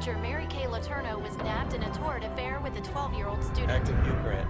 teacher Mary Kay Letourneau was nabbed in a torrid affair with a 12-year-old student. Actor Hugh Grant,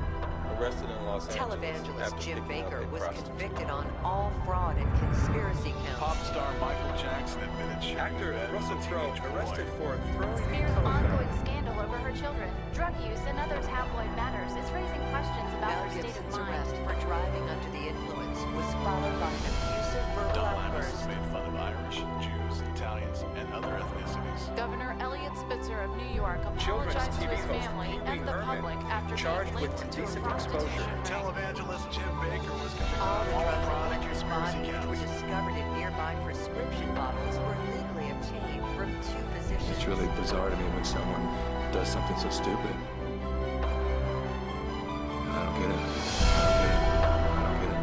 arrested in Los Angeles. Televangelist Jim Baker was convicted on all fraud and conspiracy counts. Pop star Michael Jackson admitted shooting Actor Russell Crowe arrested for throwing Spears' ongoing scandal over her children, drug use, and other tabloid matters is raising questions about Mel her state of Gibson's mind. arrest for driving under the influence was followed by an abusive verbal Don Imus outburst. has made fun of Irish, Jews, Italians, and other ethnicities. Governor Elliot Spitzer of New York Children's apologized to TV his host family Pee Wee and the Herman public after charged being with linked to a indecent prostitution exposure. ring. Televangelist Jim Baker was convicted All the of drugs fraud in and Baker's conspiracy body which were counts. discovered in nearby prescription bottles were legally obtained from two physicians. It's really bizarre to me when someone does something so stupid. I don't get it. I don't get it. I don't get it. I don't get it.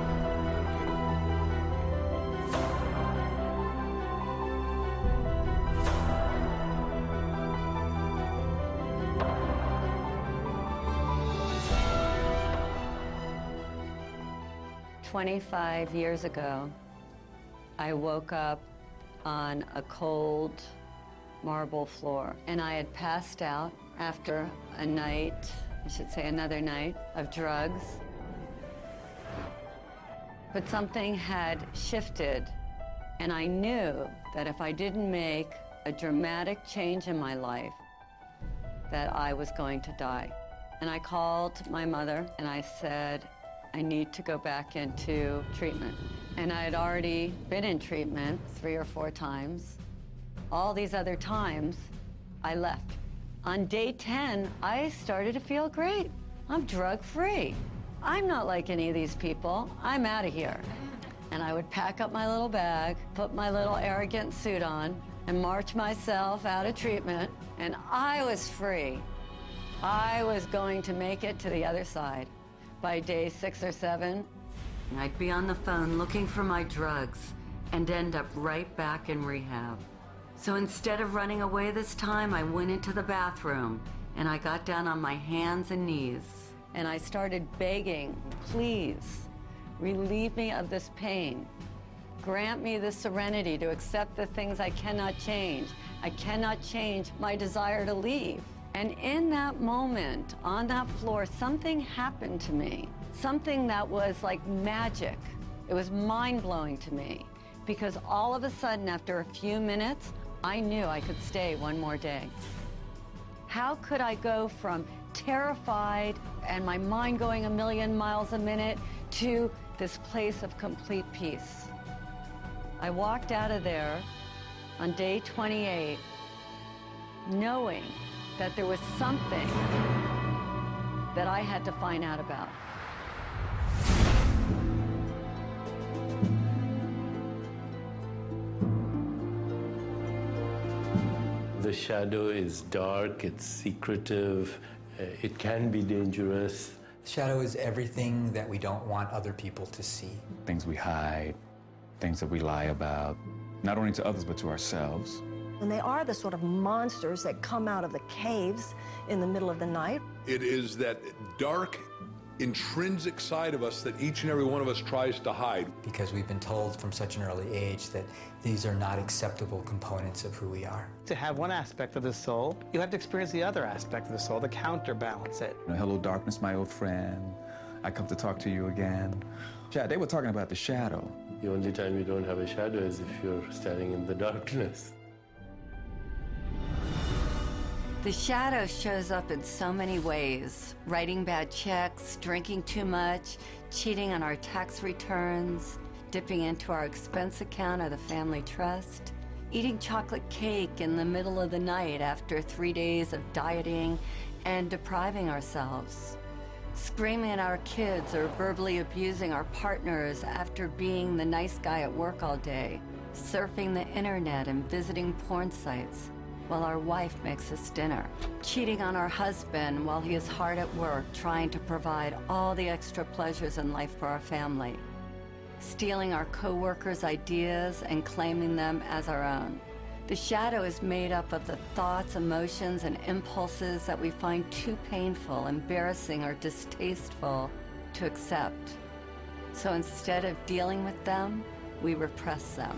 25 years ago, I woke up on a cold marble floor, and I had passed out after a night, I should say another night, of drugs. But something had shifted, and I knew that if I didn't make a dramatic change in my life, that I was going to die. And I called my mother and I said, I need to go back into treatment. And I had already been in treatment 3 or 4 times. All these other times, I left. On day 10, I started to feel great. I'm drug-free. I'm not like any of these people. I'm out of here. And I would pack up my little bag, put my little arrogant suit on, and march myself out of treatment, and I was free. I was going to make it to the other side. By day 6 or 7, I'd be on the phone looking for my drugs and end up right back in rehab. So instead of running away this time, I went into the bathroom and I got down on my hands and knees and I started begging, please, relieve me of this pain. Grant me the serenity to accept the things I cannot change. I cannot change my desire to leave. And in that moment, on that floor, something happened to me. Something that was like magic. It was mind-blowing to me. Because all of a sudden, after a few minutes, I knew I could stay one more day. How could I go from terrified and my mind going a million miles a minute to this place of complete peace? I walked out of there on day 28 knowing that there was something that I had to find out about. The shadow is dark, it's secretive, it can be dangerous. Shadow is everything that we don't want other people to see. Things we hide, things that we lie about, not only to others, but to ourselves. And they are the sort of monsters that come out of the caves in the middle of the night. It is that dark, intrinsic side of us that each and every one of us tries to hide. Because we've been told from such an early age that these are not acceptable components of who we are. To have one aspect of the soul, you have to experience the other aspect of the soul to counterbalance it. Hello, darkness, my old friend. I come to talk to you again. Chad, they were talking about the shadow. The only time you don't have a shadow is if you're standing in the darkness. The shadow shows up in so many ways. Writing bad checks, drinking too much, cheating on our tax returns, dipping into our expense account or the family trust, eating chocolate cake in the middle of the night after 3 days of dieting and depriving ourselves, screaming at our kids or verbally abusing our partners after being the nice guy at work all day, surfing the internet and visiting porn sites while our wife makes us dinner, cheating on our husband while he is hard at work trying to provide all the extra pleasures in life for our family, stealing our co-workers' ideas and claiming them as our own. The shadow is made up of the thoughts, emotions, and impulses that we find too painful, embarrassing, or distasteful to accept. So instead of dealing with them, we repress them.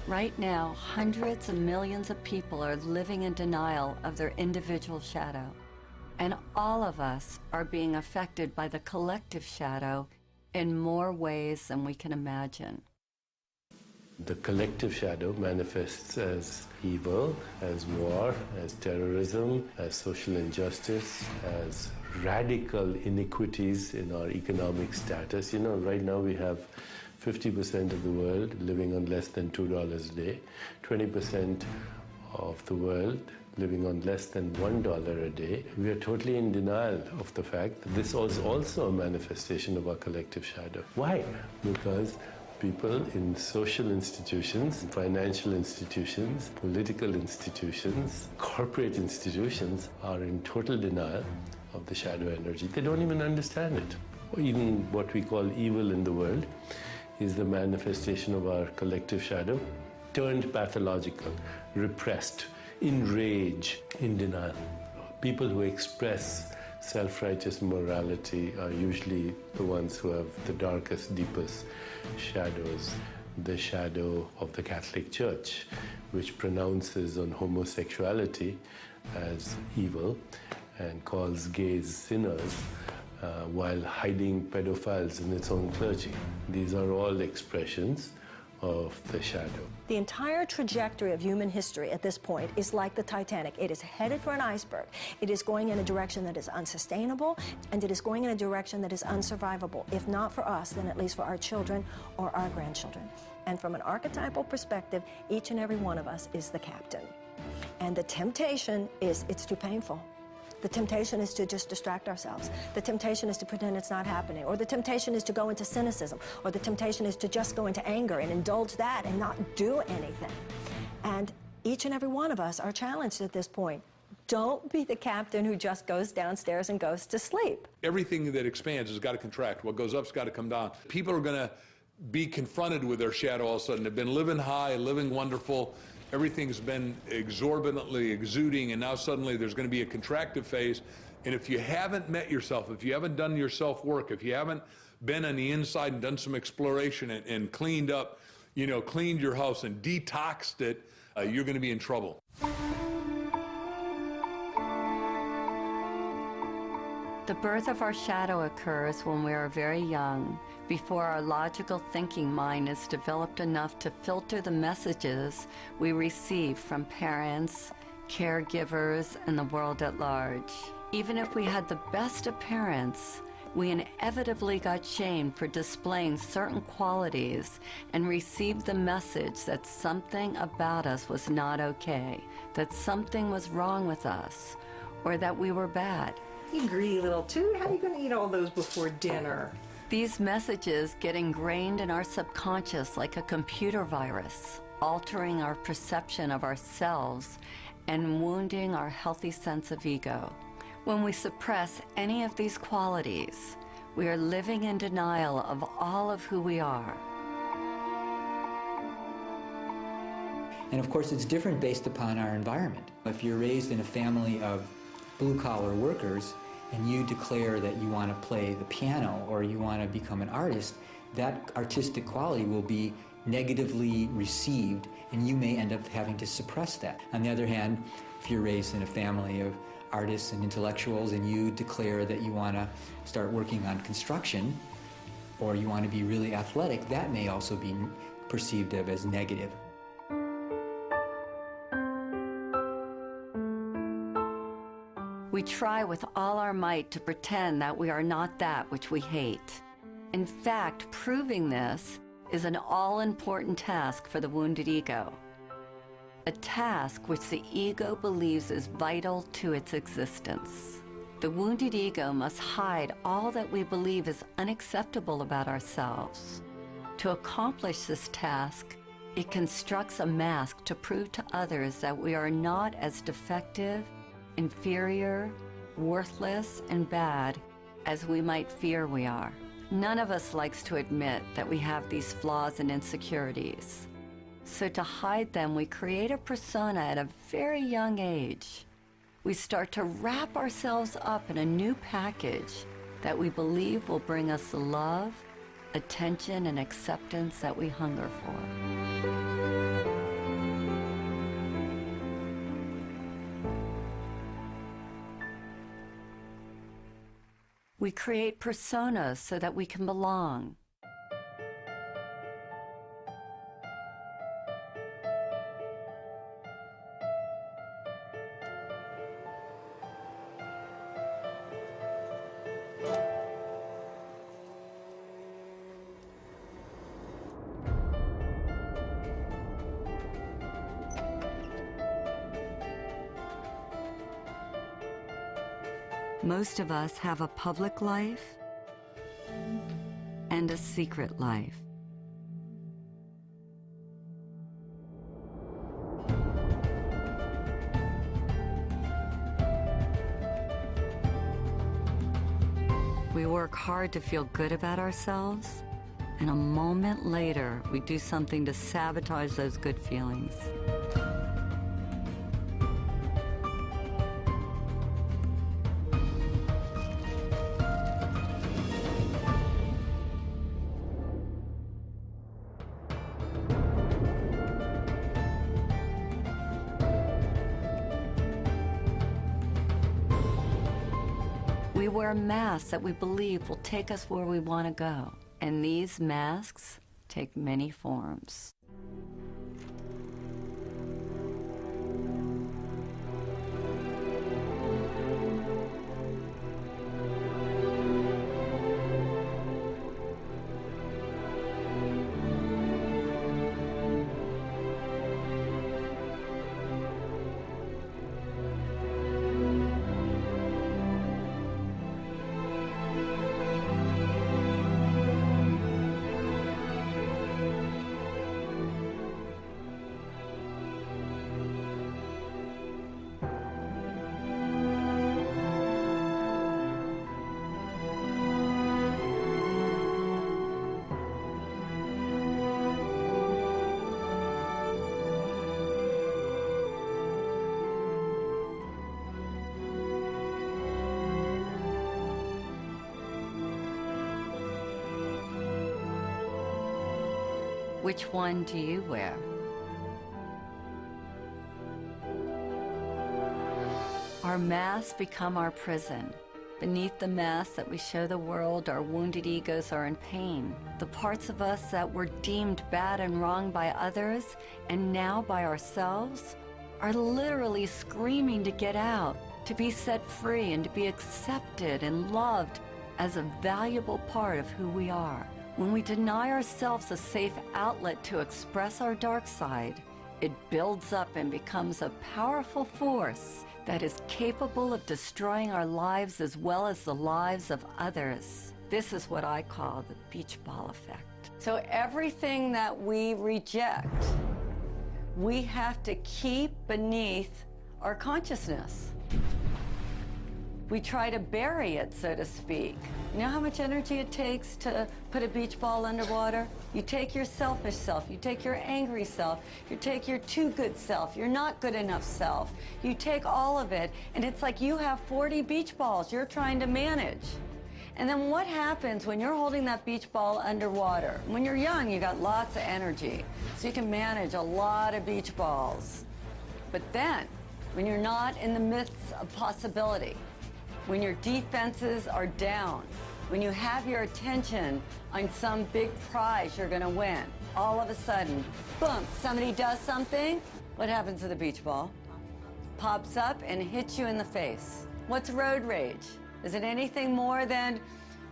Right now, hundreds of millions of people are living in denial of their individual shadow. And all of us are being affected by the collective shadow in more ways than we can imagine. The collective shadow manifests as evil, as war, as terrorism, as social injustice, as radical inequities in our economic status. You know, right now we have 50% of the world living on less than $2 a day, 20% of the world living on less than $1 a day. We are totally in denial of the fact that this is also a manifestation of our collective shadow. Why? Because people in social institutions, financial institutions, political institutions, corporate institutions are in total denial of the shadow energy. They don't even understand it. Or even what we call evil in the world is the manifestation of our collective shadow, turned pathological, repressed, in rage, in denial. People who express self-righteous morality are usually the ones who have the darkest, deepest shadows. The shadow of the Catholic Church, which pronounces on homosexuality as evil and calls gays sinners, while hiding pedophiles in its own clergy. These are all expressions of the shadow. The entire trajectory of human history at this point is like the Titanic. It is headed for an iceberg. It is going in a direction that is unsustainable, and it is going in a direction that is unsurvivable. If not for us, then at least for our children or our grandchildren. And from an archetypal perspective, each and every one of us is the captain. And the temptation is, it's too painful. The temptation is to just distract ourselves. The temptation is to pretend it's not happening. Or the temptation is to go into cynicism. Or the temptation is to just go into anger and indulge that and not do anything. And each and every one of us are challenged at this point. Don't be the captain who just goes downstairs and goes to sleep. Everything that expands has got to contract. What goes up's got to come down. People are going to be confronted with their shadow all of a sudden. They've been living high, living wonderful. Everything's been exorbitantly exuding, and now suddenly there's going to be a contractive phase. And if you haven't met yourself, if you haven't done your self-work, if you haven't been on the inside and done some exploration and cleaned up, you know, cleaned your house and detoxed it, you're going to be in trouble. The birth of our shadow occurs when we are very young, before our logical thinking mind is developed enough to filter the messages we receive from parents, caregivers, and the world at large. Even if we had the best of parents, we inevitably got shamed for displaying certain qualities and received the message that something about us was not okay, that something was wrong with us, or that we were bad. You greedy little toot, how are you going to eat all those before dinner? These messages get ingrained in our subconscious like a computer virus, altering our perception of ourselves and wounding our healthy sense of ego. When we suppress any of these qualities, we are living in denial of all of who we are. And of course, it's different based upon our environment. If you're raised in a family of blue-collar workers, and you declare that you want to play the piano or you want to become an artist, that artistic quality will be negatively received, and you may end up having to suppress that. On the other hand, if you're raised in a family of artists and intellectuals and you declare that you want to start working on construction or you want to be really athletic, that may also be perceived of as negative. We try with all our might to pretend that we are not that which we hate. In fact, proving this is an all-important task for the wounded ego. A task which the ego believes is vital to its existence. The wounded ego must hide all that we believe is unacceptable about ourselves. To accomplish this task, it constructs a mask to prove to others that we are not as defective, inferior, worthless, and bad as we might fear we are. None of us likes to admit that we have these flaws and insecurities. So to hide them, we create a persona at a very young age. We start to wrap ourselves up in a new package that we believe will bring us the love, attention and acceptance that we hunger for. We create personas so that we can belong. Most of us have a public life and a secret life. We work hard to feel good about ourselves, and a moment later, we do something to sabotage those good feelings. We wear masks that we believe will take us where we want to go. And these masks take many forms. Which one do you wear? Our masks become our prison. Beneath the mask that we show the world, our wounded egos are in pain. The parts of us that were deemed bad and wrong by others, and now by ourselves, are literally screaming to get out, to be set free, and to be accepted and loved as a valuable part of who we are. When we deny ourselves a safe outlet to express our dark side, it builds up and becomes a powerful force that is capable of destroying our lives as well as the lives of others. This is what I call the beach ball effect. So everything that we reject, we have to keep beneath our consciousness. We try to bury it, so to speak. You know how much energy it takes to put a beach ball underwater? You take your selfish self, you take your angry self, you take your too good self, your not good enough self. You take all of it, and it's like you have 40 beach balls you're trying to manage. And then what happens when you're holding that beach ball underwater? When you're young, you got lots of energy, so you can manage a lot of beach balls. But then, when you're not in the midst of possibility, when your defenses are down, when you have your attention on some big prize you're going to win, all of a sudden, boom, somebody does something. What happens to the beach ball? Pops up and hits you in the face. What's road rage? Is it anything more than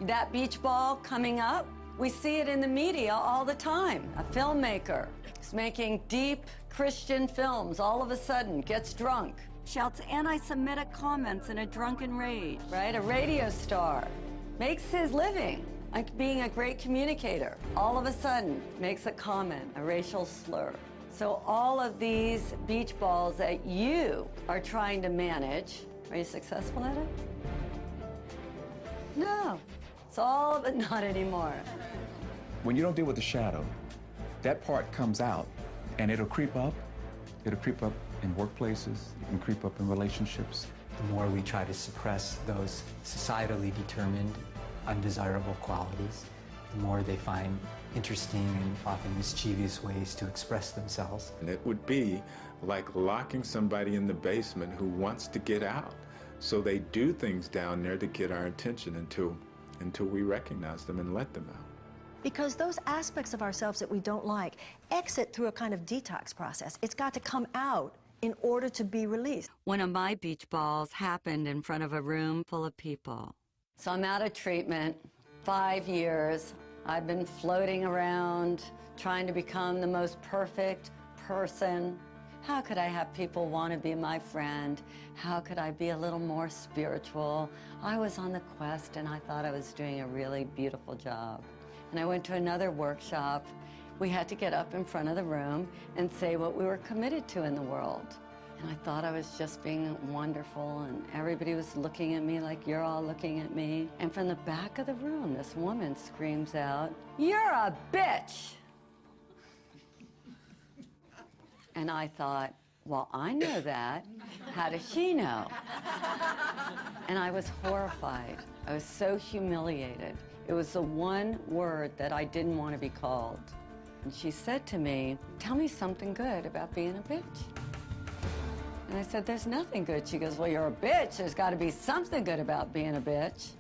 that beach ball coming up? We see it in the media all the time. A filmmaker is making deep Christian films, all of a sudden gets drunk, shouts anti-Semitic comments in a drunken rage, right? A radio star makes his living like being a great communicator. All of a sudden makes a comment, a racial slur. So all of these beach balls that you are trying to manage, are you successful at it? No. It's all of it not anymore. When you don't deal with the shadow, that part comes out and it'll creep up. It'll creep up in workplaces, it can creep up in relationships. The more we try to suppress those societally determined, undesirable qualities, the more they find interesting and often mischievous ways to express themselves. And it would be like locking somebody in the basement who wants to get out. So they do things down there to get our attention until we recognize them and let them out. Because those aspects of ourselves that we don't like exit through a kind of detox process. It's got to come out in order to be released. One of my beach balls happened in front of a room full of people. So I'm out of treatment, 5 years. I've been floating around, trying to become the most perfect person. How could I have people want to be my friend? How could I be a little more spiritual? I was on the quest, and I thought I was doing a really beautiful job. And I went to another workshop. We had to get up in front of the room and say what we were committed to in the world. And I thought I was just being wonderful, and everybody was looking at me like you're all looking at me. And from the back of the room, this woman screams out, "You're a bitch!" And I thought, well, I know that. How does she know? And I was horrified. I was so humiliated. It was the one word that I didn't want to be called. And she said to me, "Tell me something good about being a bitch." And I said, "There's nothing good." She goes, "Well, you're a bitch. There's got to be something good about being a bitch."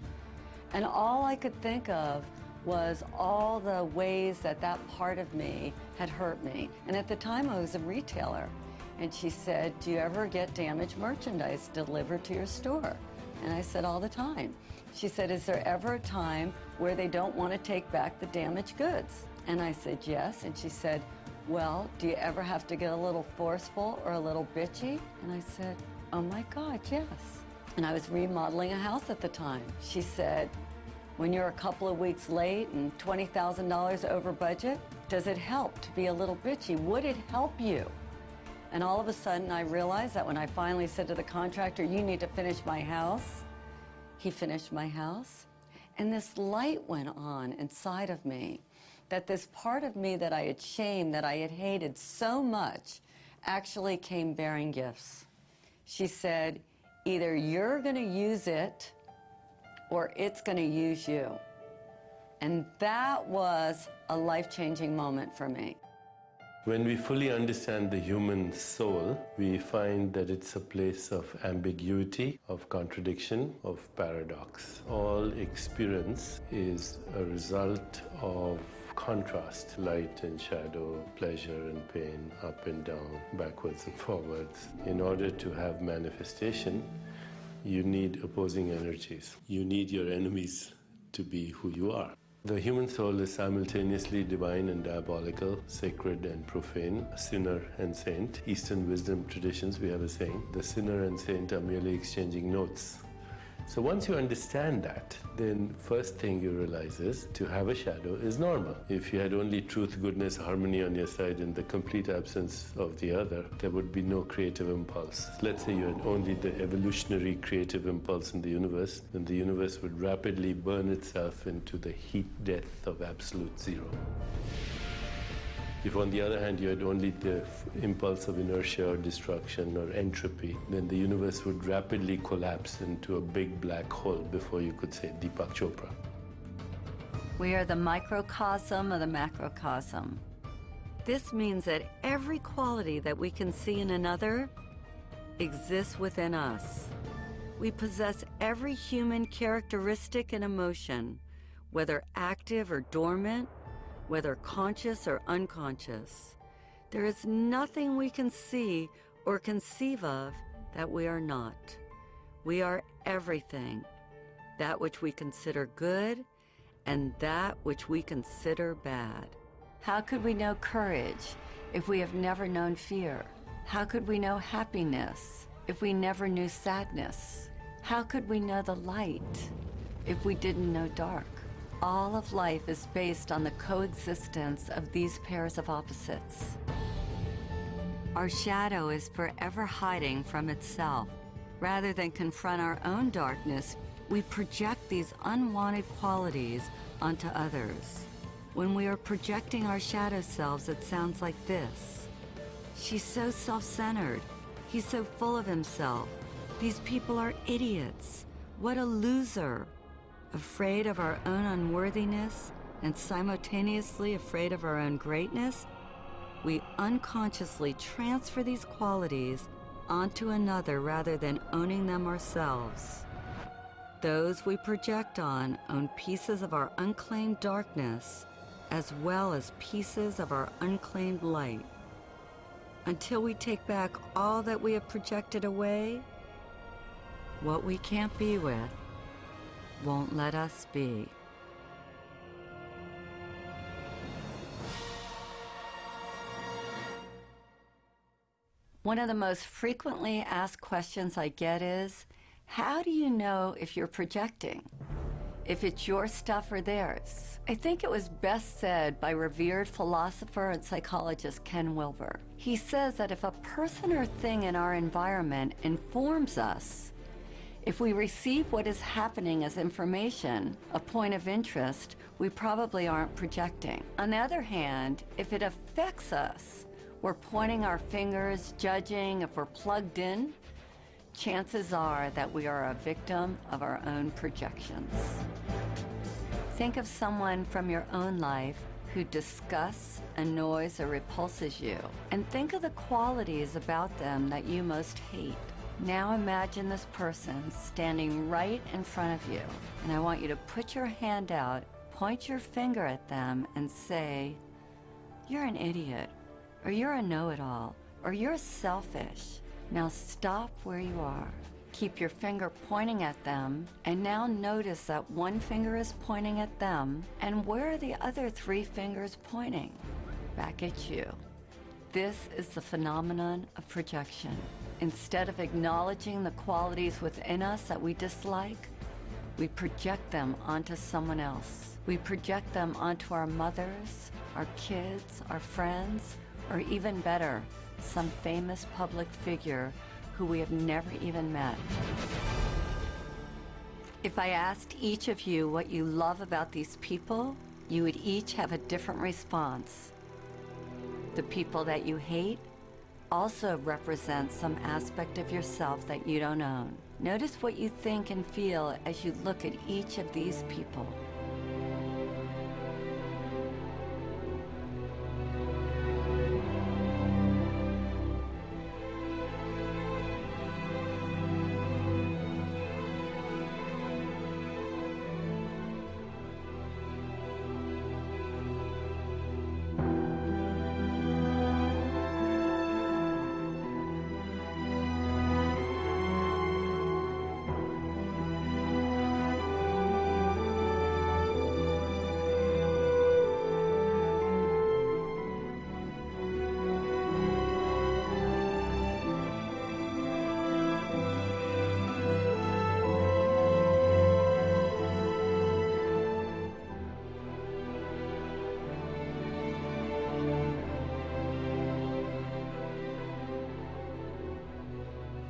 And all I could think of was all the ways that that part of me had hurt me. And at the time, I was a retailer. And she said, "Do you ever get damaged merchandise delivered to your store?" And I said, "All the time." She said, "Is there ever a time where they don't want to take back the damaged goods?" And I said, "Yes." And she said, "Well, do you ever have to get a little forceful or a little bitchy?" And I said, "Oh my God, yes." And I was remodeling a house at the time. She said, "When you're a couple of weeks late and $20,000 over budget, does it help to be a little bitchy? Would it help you?" And all of a sudden, I realized that when I finally said to the contractor, "You need to finish my house," he finished my house. And this light went on inside of me, that this part of me that I had shamed, that I had hated so much, actually came bearing gifts. She said, "Either you're going to use it or it's going to use you." And that was a life-changing moment for me. When we fully understand the human soul, we find that it's a place of ambiguity, of contradiction, of paradox. All experience is a result of contrast, light and shadow, pleasure and pain, up and down, backwards and forwards. In order to have manifestation, you need opposing energies. You need your enemies to be who you are. The human soul is simultaneously divine and diabolical, sacred and profane, sinner and saint. Eastern wisdom traditions, we have a saying, the sinner and saint are merely exchanging notes. So once you understand that, then first thing you realize is to have a shadow is normal. If you had only truth, goodness, harmony on your side and the complete absence of the other, there would be no creative impulse. Let's say you had only the evolutionary creative impulse in the universe, then the universe would rapidly burn itself into the heat death of absolute zero. If, on the other hand, you had only the impulse of inertia or destruction or entropy, then the universe would rapidly collapse into a big black hole before you could say Deepak Chopra. We are the microcosm of the macrocosm. This means that every quality that we can see in another exists within us. We possess every human characteristic and emotion, whether active or dormant, whether conscious or unconscious. There is nothing we can see or conceive of that we are not. We are everything, that which we consider good and that which we consider bad. How could we know courage if we have never known fear? How could we know happiness if we never knew sadness? How could we know the light if we didn't know dark? All of life is based on the coexistence of these pairs of opposites. Our shadow is forever hiding from itself. Rather than confront our own darkness, we project these unwanted qualities onto others. When we are projecting our shadow selves, it sounds like this. She's so self-centered. He's so full of himself. These people are idiots. What a loser. Afraid of our own unworthiness, and simultaneously afraid of our own greatness, we unconsciously transfer these qualities onto another rather than owning them ourselves. Those we project on own pieces of our unclaimed darkness as well as pieces of our unclaimed light. Until we take back all that we have projected away, what we can't be with won't let us be. One of the most frequently asked questions I get is, how do you know if you're projecting? If it's your stuff or theirs? I think it was best said by revered philosopher and psychologist Ken Wilber. He says that if a person or thing in our environment informs us, if we receive what is happening as information, a point of interest, we probably aren't projecting. On the other hand, if it affects us, we're pointing our fingers, judging if we're plugged in, chances are that we are a victim of our own projections. Think of someone from your own life who disgusts, annoys, or repulses you, and think of the qualities about them that you most hate. Now imagine this person standing right in front of you, and I want you to put your hand out, point your finger at them, and say, "You're an idiot," or "You're a know-it-all," or "You're selfish." Now stop where you are. Keep your finger pointing at them, and now notice that one finger is pointing at them, and where are the other 3 fingers pointing? Back at you. This is the phenomenon of projection. Instead of acknowledging the qualities within us that we dislike, we project them onto someone else. We project them onto our mothers, our kids, our friends, or even better, some famous public figure who we have never even met. If I asked each of you what you love about these people, you would each have a different response. The people that you hate also represent some aspect of yourself that you don't own. Notice what you think and feel as you look at each of these people.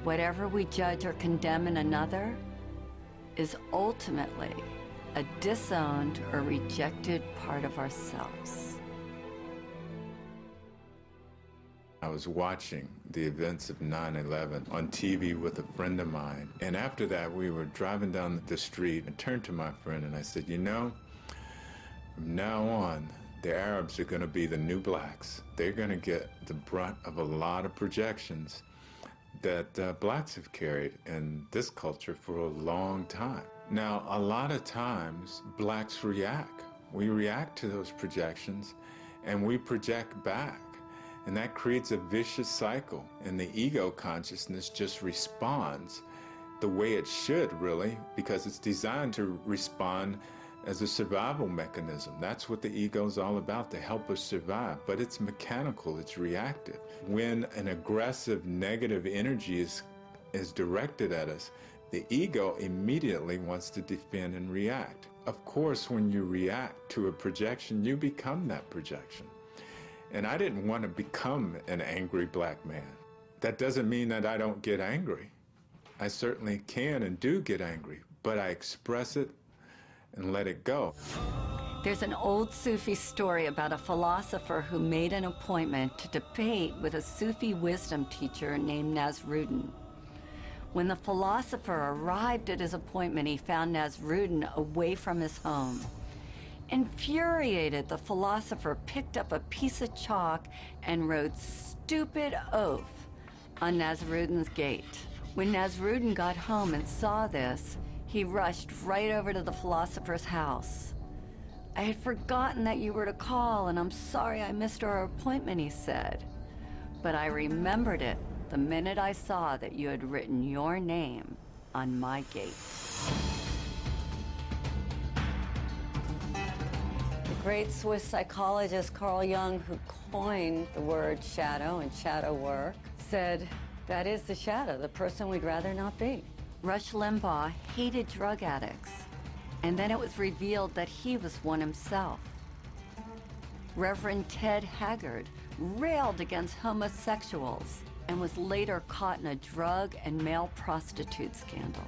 Whatever we judge or condemn in another is ultimately a disowned or rejected part of ourselves. I was watching the events of 9/11 on TV with a friend of mine, and after that we were driving down the street and turned to my friend and I said, "You know, from now on, the Arabs are going to be the new blacks. They're going to get the brunt of a lot of projections that blacks have carried in this culture for a long time." Now, a lot of times, blacks react. We react to those projections, and we project back. And that creates a vicious cycle, and the ego consciousness just responds the way it should, really, because it's designed to respond as a survival mechanism. That's what the ego is all about, to help us survive. But it's mechanical, it's reactive. When an aggressive, negative energy is directed at us, the ego immediately wants to defend and react. Of course, when you react to a projection, you become that projection. And I didn't want to become an angry black man. That doesn't mean that I don't get angry. I certainly can and do get angry, but I express it and let it go. There's an old Sufi story about a philosopher who made an appointment to debate with a Sufi wisdom teacher named Nasruddin. When the philosopher arrived at his appointment, he found Nasruddin away from his home. Infuriated, the philosopher picked up a piece of chalk and wrote "stupid oaf" on Nasrudin's gate. When Nasrudin got home and saw this, he rushed right over to the philosopher's house. "I had forgotten that you were to call, and I'm sorry I missed our appointment," he said. "But I remembered it the minute I saw that you had written your name on my gate." The great Swiss psychologist Carl Jung, who coined the word shadow and shadow work, said, "That is the shadow, the person we'd rather not be." Rush Limbaugh hated drug addicts, and then it was revealed that he was one himself. Reverend Ted Haggard railed against homosexuals and was later caught in a drug and male prostitute scandal.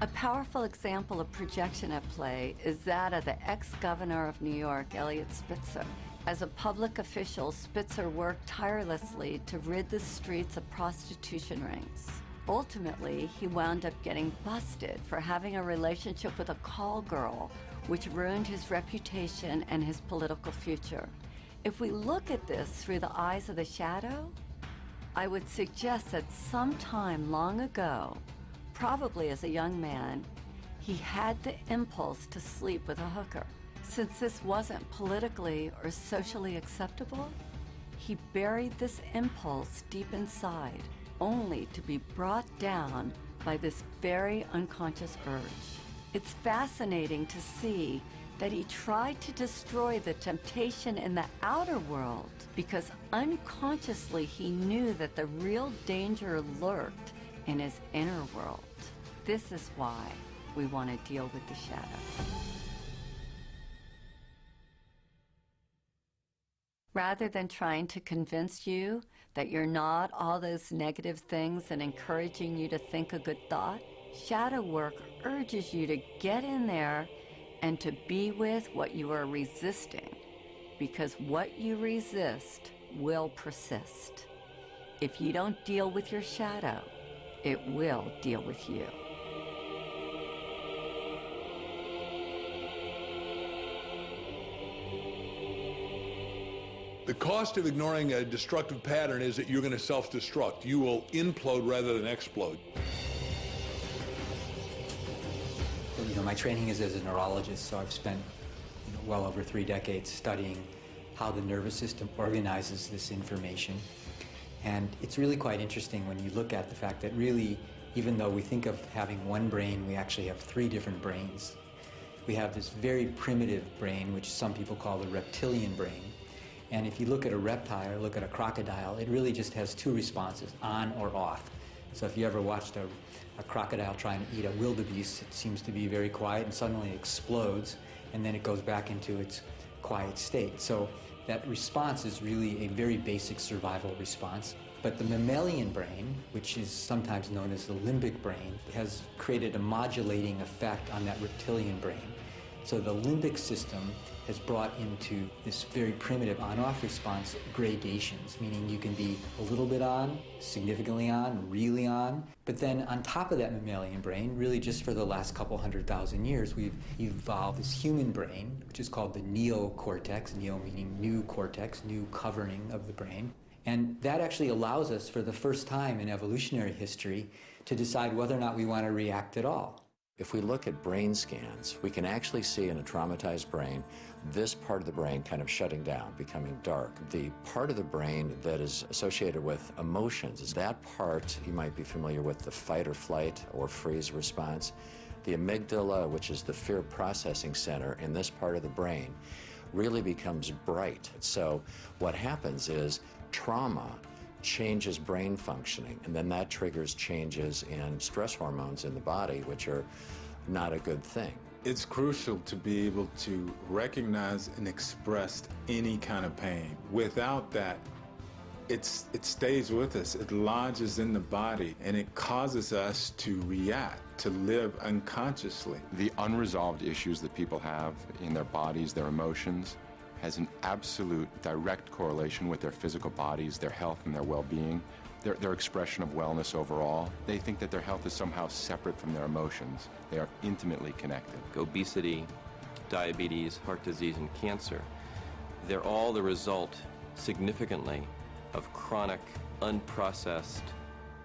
A powerful example of projection at play is that of the ex-governor of New York, Eliot Spitzer. As a public official, Spitzer worked tirelessly to rid the streets of prostitution rings. Ultimately, he wound up getting busted for having a relationship with a call girl, which ruined his reputation and his political future. If we look at this through the eyes of the shadow, I would suggest that sometime long ago, probably as a young man, he had the impulse to sleep with a hooker. Since this wasn't politically or socially acceptable, he buried this impulse deep inside, only to be brought down by this very unconscious urge. It's fascinating to see that he tried to destroy the temptation in the outer world because unconsciously he knew that the real danger lurked in his inner world. This is why we want to deal with the shadow. Rather than trying to convince you that you're not all those negative things and encouraging you to think a good thought, shadow work urges you to get in there and to be with what you are resisting, because what you resist will persist. If you don't deal with your shadow, it will deal with you. The cost of ignoring a destructive pattern is that you're going to self-destruct. You will implode rather than explode. You know, my training is as a neurologist, so I've spent well over 3 decades studying how the nervous system organizes this information. And it's really quite interesting when you look at the fact that really, even though we think of having one brain, we actually have 3 different brains. We have this very primitive brain, which some people call the reptilian brain. And if you look at a reptile or look at a crocodile, it really just has 2 responses, on or off. So if you ever watched a crocodile trying to eat a wildebeest, it seems to be very quiet and suddenly explodes, and then it goes back into its quiet state. So that response is really a very basic survival response. But the mammalian brain, which is sometimes known as the limbic brain, has created a modulating effect on that reptilian brain. So the limbic system has brought into this very primitive on-off response gradations, meaning you can be a little bit on, significantly on, really on. But then on top of that mammalian brain, really just for the last couple 100,000 years, we've evolved this human brain, which is called the neocortex, neo meaning new cortex, new covering of the brain. And that actually allows us for the first time in evolutionary history to decide whether or not we want to react at all. If we look at brain scans, we can actually see in a traumatized brain this part of the brain kind of shutting down, becoming dark. The part of the brain that is associated with emotions is that part, you might be familiar with the fight or flight or freeze response. The amygdala, which is the fear processing center in this part of the brain, really becomes bright. So what happens is trauma changes brain functioning, and then that triggers changes in stress hormones in the body, which are not a good thing. It's crucial to be able to recognize and express any kind of pain. Without that, it stays with us, it lodges in the body, and it causes us to react, to live unconsciously. The unresolved issues that people have in their bodies, their emotions, has an absolute direct correlation with their physical bodies, their health, and their well-being, their expression of wellness overall. They think that their health is somehow separate from their emotions. They are intimately connected. Obesity, diabetes, heart disease, and cancer, they're all the result, significantly, of chronic, unprocessed,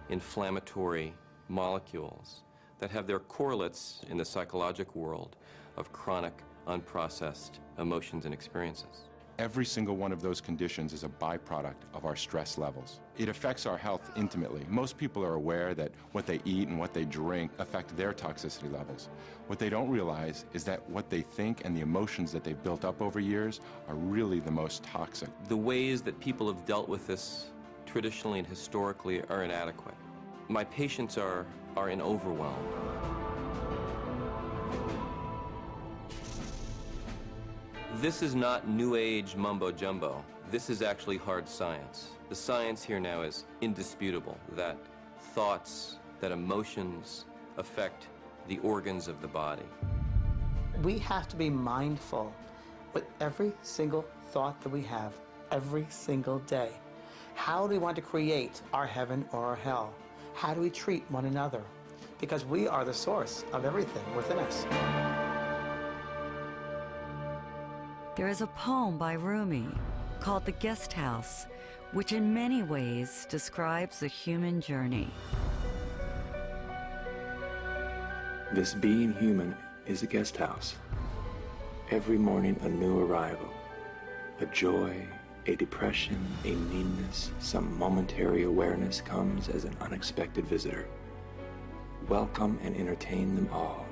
inflammatory molecules that have their correlates in the psychological world of chronic, unprocessed emotions and experiences. Every single one of those conditions is a byproduct of our stress levels. It affects our health intimately. Most people are aware that what they eat and what they drink affect their toxicity levels. What they don't realize is that what they think and the emotions that they've built up over years are really the most toxic. The ways that people have dealt with this traditionally and historically are inadequate. My patients are in overwhelm. This is not new age mumbo jumbo. This is actually hard science. The science here now is indisputable, that thoughts, that emotions affect the organs of the body. We have to be mindful with every single thought that we have every single day. How do we want to create our heaven or our hell? How do we treat one another? Because we are the source of everything within us. There is a poem by Rumi called The Guest House, which in many ways describes the human journey. This being human is a guest house. Every morning a new arrival, a joy, a depression, a meanness, some momentary awareness comes as an unexpected visitor. Welcome and entertain them all.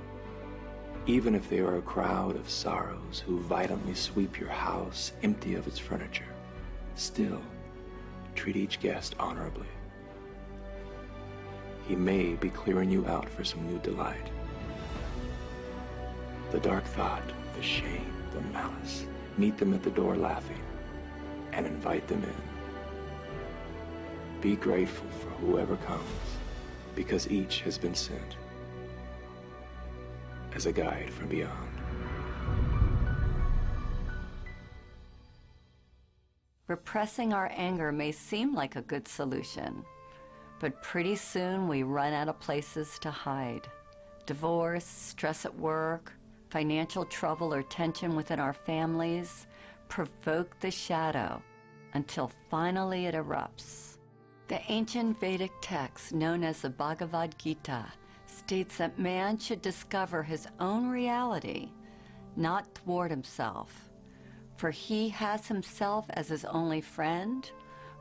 Even if they are a crowd of sorrows who violently sweep your house empty of its furniture, still treat each guest honorably. He may be clearing you out for some new delight. The dark thought, the shame, the malice, meet them at the door laughing and invite them in. Be grateful for whoever comes, because each has been sent as a guide from beyond. Repressing our anger may seem like a good solution, but pretty soon we run out of places to hide. Divorce, stress at work, financial trouble or tension within our families provoke the shadow until finally it erupts. The ancient Vedic text known as the Bhagavad Gita states that man should discover his own reality, not thwart himself, for he has himself as his only friend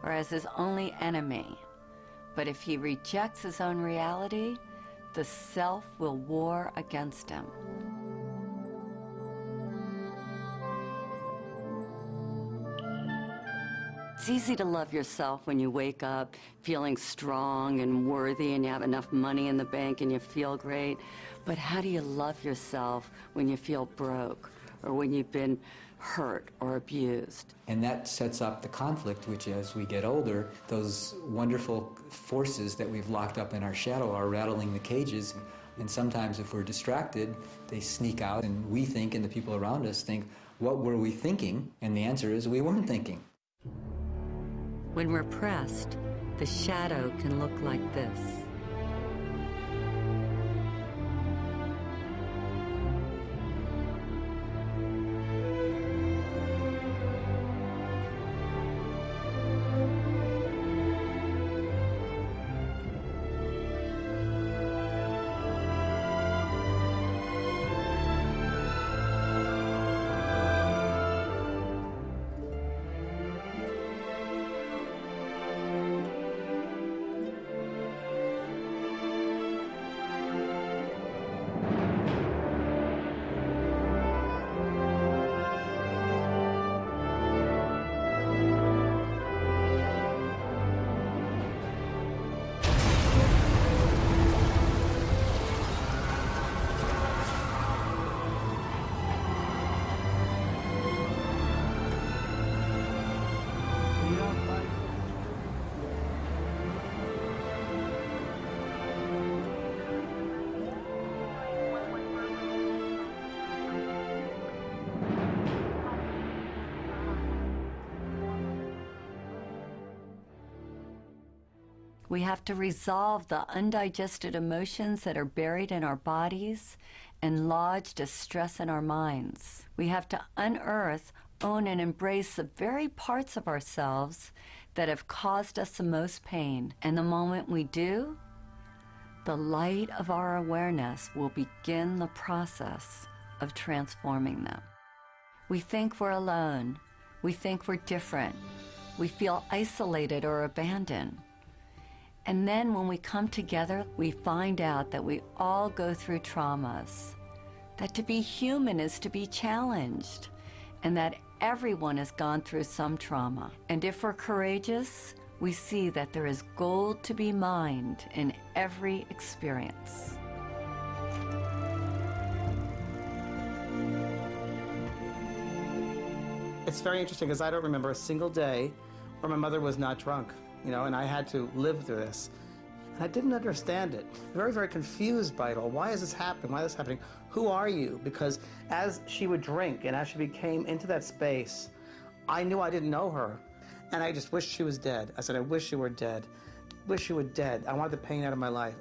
or as his only enemy. But if he rejects his own reality, the self will war against him. It's easy to love yourself when you wake up feeling strong and worthy and you have enough money in the bank and you feel great. But how do you love yourself when you feel broke or when you've been hurt or abused? And that sets up the conflict, which as we get older, those wonderful forces that we've locked up in our shadow are rattling the cages. And sometimes if we're distracted, they sneak out and we think, and the people around us think, what were we thinking? And the answer is we weren't thinking. When repressed, the shadow can look like this. We have to resolve the undigested emotions that are buried in our bodies and lodged as stress in our minds. We have to unearth, own, and embrace the very parts of ourselves that have caused us the most pain. And the moment we do, the light of our awareness will begin the process of transforming them. We think we're alone. We think we're different. We feel isolated or abandoned. And then when we come together, we find out that we all go through traumas, that to be human is to be challenged, and that everyone has gone through some trauma. And if we're courageous, we see that there is gold to be mined in every experience. It's very interesting because I don't remember a single day where my mother was not drunk, and I had to live through this. And I didn't understand it. Very, very confused by it all. Why is this happening? Why is this happening? Who are you? Because as she would drink and as she became into that space, I knew I didn't know her. And I just wished she was dead. I said, I wish you were dead. Wish you were dead. I want the pain out of my life,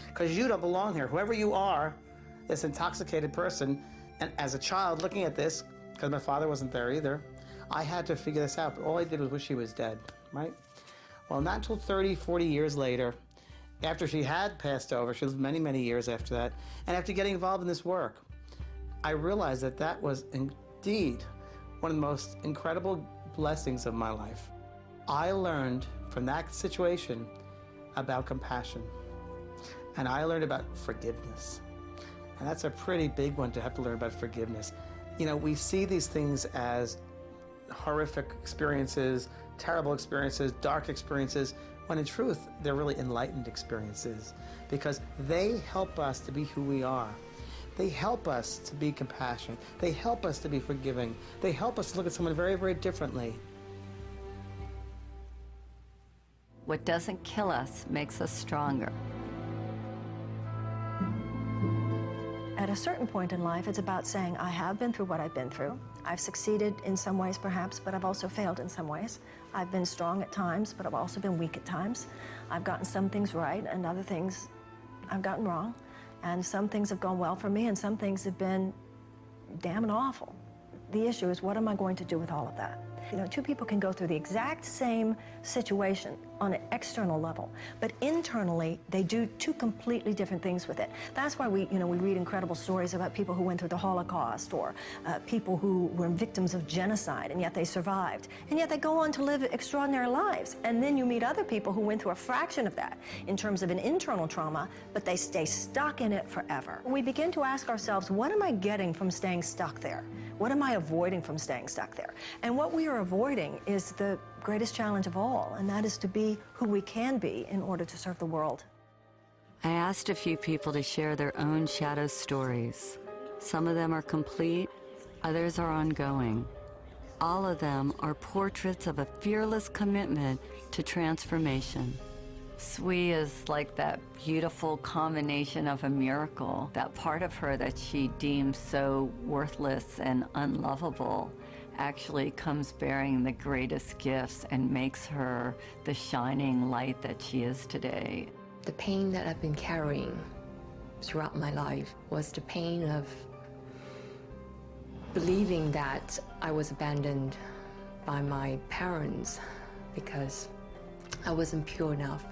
Because you don't belong here. Whoever you are, this intoxicated person, and as a child looking at this, because my father wasn't there either, I had to figure this out. But all I did was wish she was dead, right? Well, not until 30, 40 years later, after she had passed over, she lived many, many years after that, and after getting involved in this work, I realized that that was indeed one of the most incredible blessings of my life. I learned from that situation about compassion, and I learned about forgiveness. And that's a pretty big one to have to learn about forgiveness. We see these things as horrific experiences, terrible experiences, dark experiences, when in truth, they're really enlightened experiences because they help us to be who we are. They help us to be compassionate. They help us to be forgiving. They help us to look at someone very, very differently. What doesn't kill us makes us stronger. At a certain point in life, it's about saying, I have been through what I've been through. I've succeeded in some ways, perhaps, but I've also failed in some ways. I've been strong at times, but I've also been weak at times. I've gotten some things right, and other things I've gotten wrong. And some things have gone well for me, and some things have been damn awful. The issue is, what am I going to do with all of that? Two people can go through the exact same situation on an external level, but internally, they do two completely different things with it. That's why we read incredible stories about people who went through the Holocaust or people who were victims of genocide, and yet they survived. And yet they go on to live extraordinary lives. And then you meet other people who went through a fraction of that in terms of an internal trauma, but they stay stuck in it forever. We begin to ask ourselves, what am I getting from staying stuck there? What am I avoiding from staying stuck there? And what we are avoiding is the greatest challenge of all, and that is to be who we can be in order to serve the world. I asked a few people to share their own shadow stories. Some of them are complete, others are ongoing. All of them are portraits of a fearless commitment to transformation. Sui is like that beautiful combination of a miracle, that part of her that she deems so worthless and unlovable actually comes bearing the greatest gifts and makes her the shining light that she is today. The pain that I've been carrying throughout my life was the pain of believing that I was abandoned by my parents because I wasn't pure enough.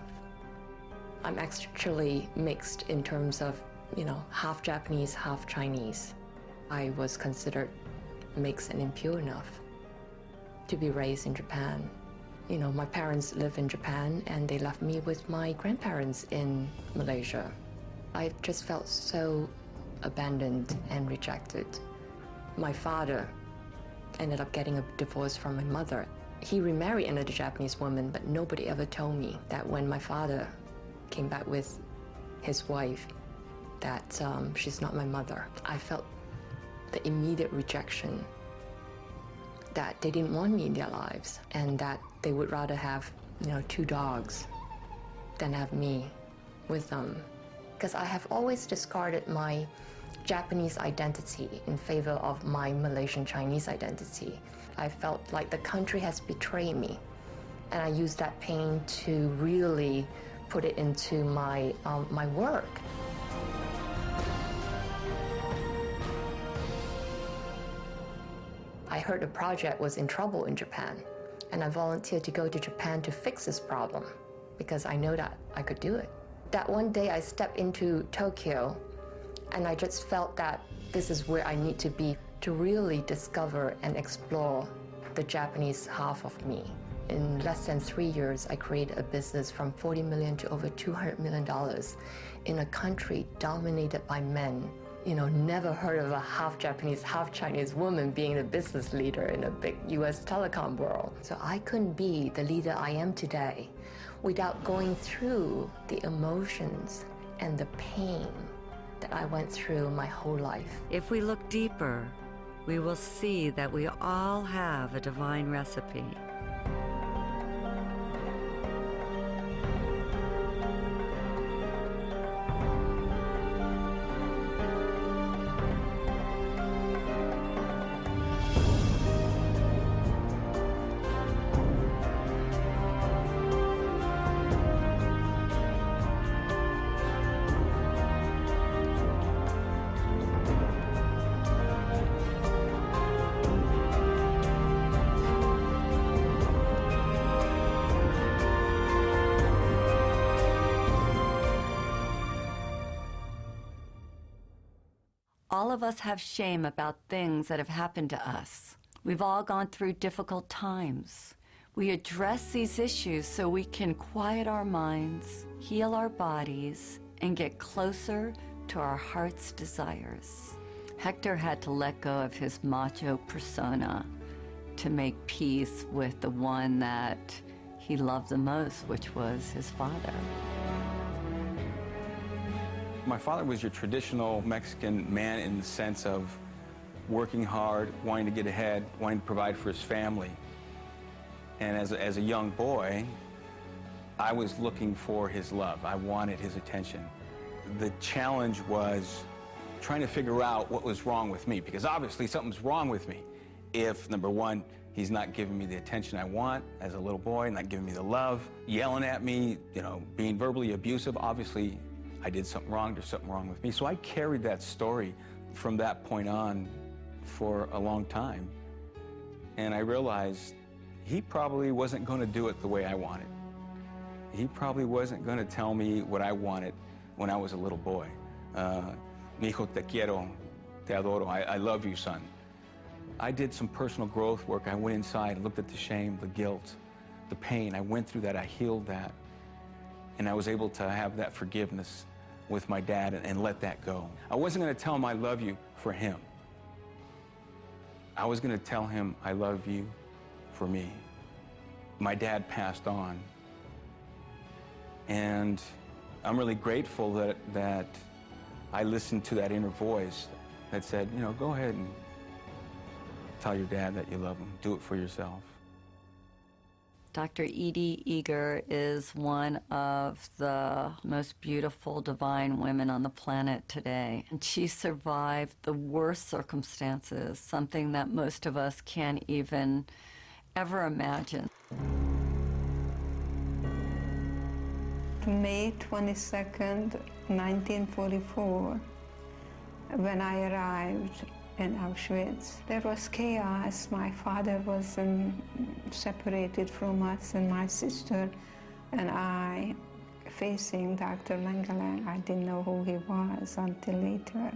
I'm actually mixed in terms of, half Japanese, half Chinese. I was considered mixed and impure enough to be raised in Japan. My parents live in Japan and they left me with my grandparents in Malaysia. I just felt so abandoned and rejected. My father ended up getting a divorce from my mother. He remarried another Japanese woman, but nobody ever told me that when my father came back with his wife, that she's not my mother. I felt the immediate rejection, that they didn't want me in their lives, and that they would rather have, 2 dogs than have me with them. Because I have always discarded my Japanese identity in favor of my Malaysian Chinese identity. I felt like the country has betrayed me, And I used that pain to really put it into my work. I heard the project was in trouble in Japan, and I volunteered to go to Japan to fix this problem because I know that I could do it. That one day I stepped into Tokyo, and I just felt that this is where I need to be to really discover and explore the Japanese half of me. In less than 3 years, I created a business from $40 million to over $200 million in a country dominated by men. You know, never heard of a half Japanese, half Chinese woman being a business leader in a big US telecom world. So I couldn't be the leader I am today without going through the emotions and the pain that I went through my whole life. If we look deeper, we will see that we all have a divine recipe. All of us have shame about things that have happened to us. We've all gone through difficult times. We address these issues so we can quiet our minds, heal our bodies, and get closer to our heart's desires. Hector had to let go of his macho persona to make peace with the one that he loved the most, which was his father. My father was your traditional Mexican man in the sense of working hard, wanting to get ahead, wanting to provide for his family. And as a young boy, I was looking for his love. I wanted his attention. The challenge was trying to figure out what was wrong with me, because obviously something's wrong with me. If, number one, he's not giving me the attention I want as a little boy, not giving me the love, yelling at me, you know, being verbally abusive, obviously I did something wrong, there's something wrong with me. So I carried that story from that point on for a long time. And I realized he probably wasn't going to do it the way I wanted. He probably wasn't going to tell me what I wanted when I was a little boy. Mi hijo te quiero, te adoro, I love you, son. I did some personal growth work. I went inside, looked at the shame, the guilt, the pain. I went through that, I healed that. And I was able to have that forgiveness with my dad and let that go. I wasn't going to tell him I love you for him. I was going to tell him I love you for me. My dad passed on. And I'm really grateful that I listened to that inner voice that said, you know, go ahead and tell your dad that you love him. Do it for yourself. Dr. Edie Eger is one of the most beautiful, divine women on the planet today. And she survived the worst circumstances, something that most of us can't even ever imagine. May 22nd, 1944, when I arrived in Auschwitz, there was chaos. My father was separated from us, and my sister and I facing Dr. Mengele. I didn't know who he was until later.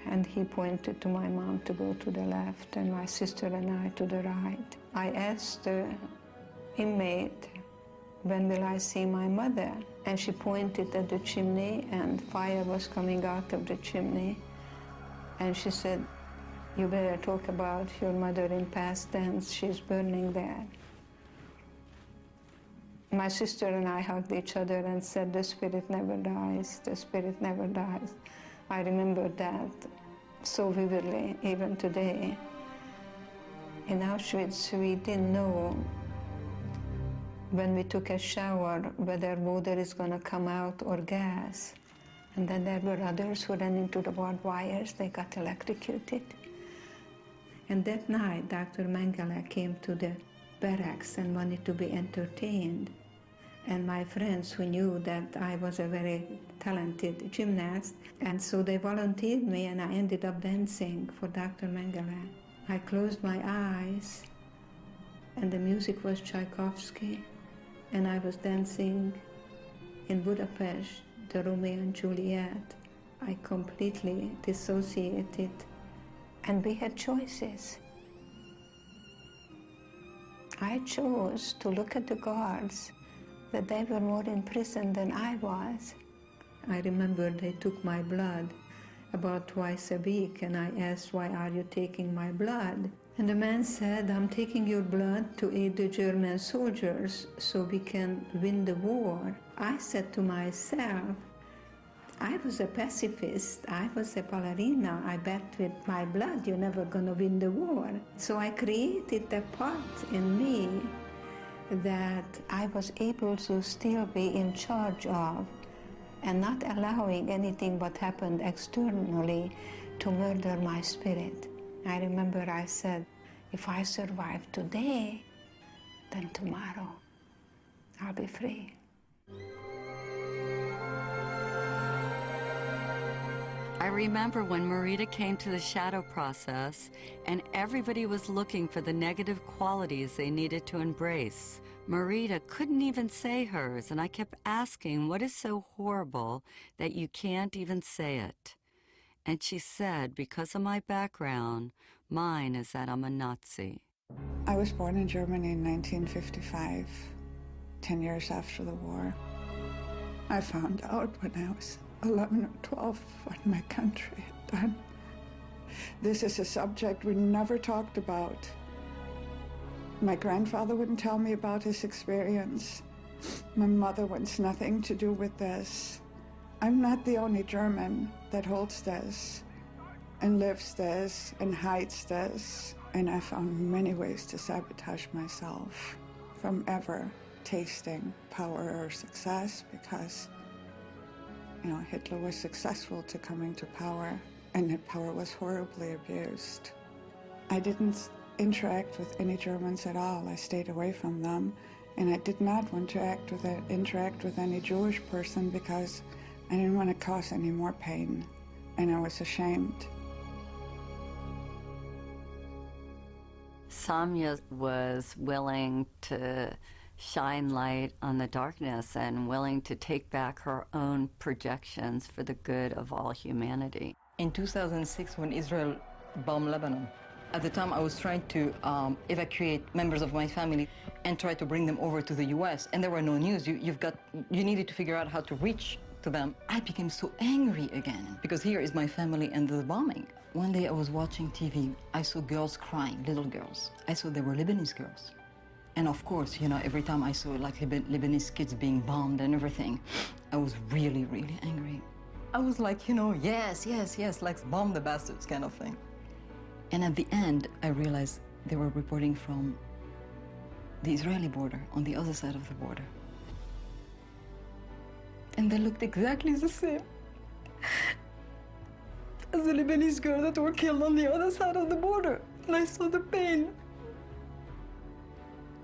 And he pointed to my mom to go to the left, and my sister and I to the right. I asked the inmate, when will I see my mother? And she pointed at the chimney, and fire was coming out of the chimney. And she said, you better talk about your mother in past tense. She's burning there. My sister and I hugged each other and said, the spirit never dies. The spirit never dies. I remember that so vividly, even today. In Auschwitz, we didn't know when we took a shower whether water is going to come out or gas. And then there were others who ran into the barbed wires. They got electrocuted. And that night, Dr. Mengele came to the barracks and wanted to be entertained. And my friends who knew that I was a very talented gymnast, and so they volunteered me, and I ended up dancing for Dr. Mengele. I closed my eyes, and the music was Tchaikovsky, and I was dancing in Budapest, the Romeo and Juliet. I completely dissociated, and we had choices. I chose to look at the guards, that they were more in prison than I was. I remember they took my blood about twice a week, and I asked, why are you taking my blood? And the man said, I'm taking your blood to aid the German soldiers so we can win the war. I said to myself, I was a pacifist, I was a ballerina, I bet with my blood you're never gonna win the war. So I created a part in me that I was able to still be in charge of and not allowing anything what happened externally to murder my spirit. I remember I said, if I survive today, then tomorrow I'll be free. I remember when Marita came to the shadow process and everybody was looking for the negative qualities they needed to embrace. Marita couldn't even say hers, and I kept asking, what is so horrible that you can't even say it? And she said, because of my background, mine is that I'm a Nazi. I was born in Germany in 1955, 10 years after the war. I found out when I was 11 or 12 what my country had done. This is a subject we never talked about. My grandfather wouldn't tell me about his experience. My mother wants nothing to do with this. I'm not the only German that holds this and lives this and hides this. And I found many ways to sabotage myself from ever tasting power or success, because you know, Hitler was successful to coming to power, and that power was horribly abused. I didn't interact with any Germans at all. I stayed away from them, and I did not want to interact with any Jewish person because I didn't want to cause any more pain, and I was ashamed. Samya was willing to shine light on the darkness and willing to take back her own projections for the good of all humanity. In 2006, when Israel bombed Lebanon, at the time I was trying to evacuate members of my family and try to bring them over to the US, and there were no news. You needed to figure out how to reach to them. I became so angry again, because here is my family and the bombing. One day I was watching TV, I saw girls crying, little girls. I saw they were Lebanese girls. And of course, you know, every time I saw like Lebanese kids being bombed and everything, I was really, really angry. I was like, you know, yes, yes, yes, like bomb the bastards kind of thing. And at the end, I realized they were reporting from the Israeli border, on the other side of the border. And they looked exactly the same as the Lebanese girls that were killed on the other side of the border. And I saw the pain.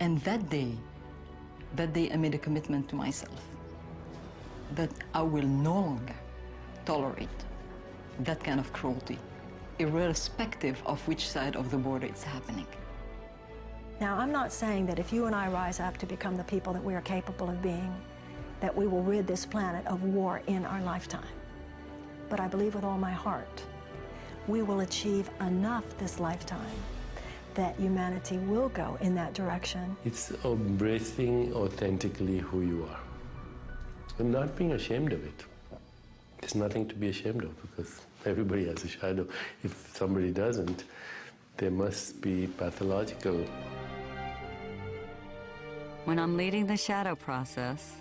And that day I made a commitment to myself that I will no longer tolerate that kind of cruelty, irrespective of which side of the border it's happening. Now, I'm not saying that if you and I rise up to become the people that we are capable of being, that we will rid this planet of war in our lifetime. But I believe with all my heart, we will achieve enough this lifetime that humanity will go in that direction. It's embracing authentically who you are and not being ashamed of it. There's nothing to be ashamed of, because everybody has a shadow. If somebody doesn't, they must be pathological. When I'm leading the shadow process,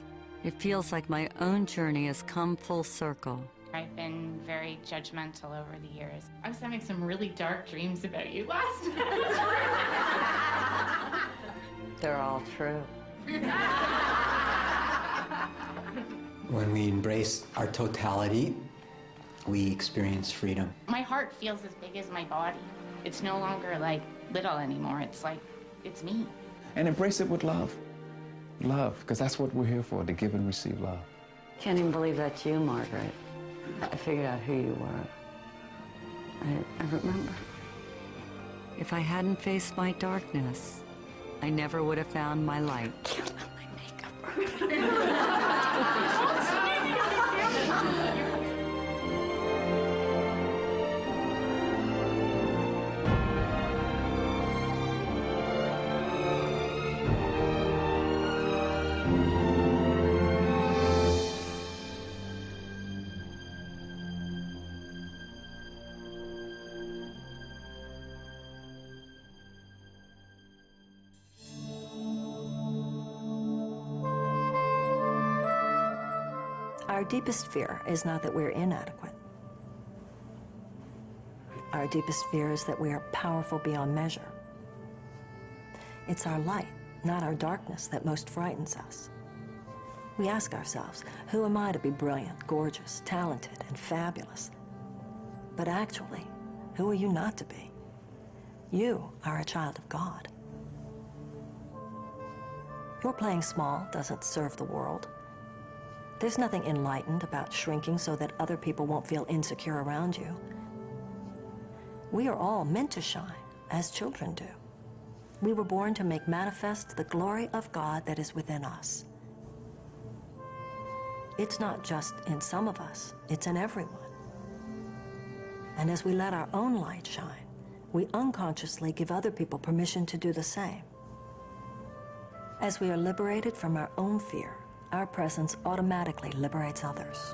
it feels like my own journey has come full circle. I've been very judgmental over the years. I was having some really dark dreams about you last night. They're all true. When we embrace our totality, we experience freedom. My heart feels as big as my body. It's no longer like little anymore. It's like, it's me. And embrace it with love. Love, because that's what we're here for, to give and receive love. Can't even believe that's you, Margaret. I figured out who you were. I remember. If I hadn't faced my darkness, I never would have found my light. Our deepest fear is not that we're inadequate. Our deepest fear is that we are powerful beyond measure. It's our light, not our darkness, that most frightens us. We ask ourselves, who am I to be brilliant, gorgeous, talented, and fabulous? But actually, who are you not to be? You are a child of God. Your playing small doesn't serve the world. There's nothing enlightened about shrinking so that other people won't feel insecure around you. We are all meant to shine, as children do. We were born to make manifest the glory of God that is within us. It's not just in some of us, it's in everyone. And as we let our own light shine, we unconsciously give other people permission to do the same. As we are liberated from our own fear, our presence automatically liberates others.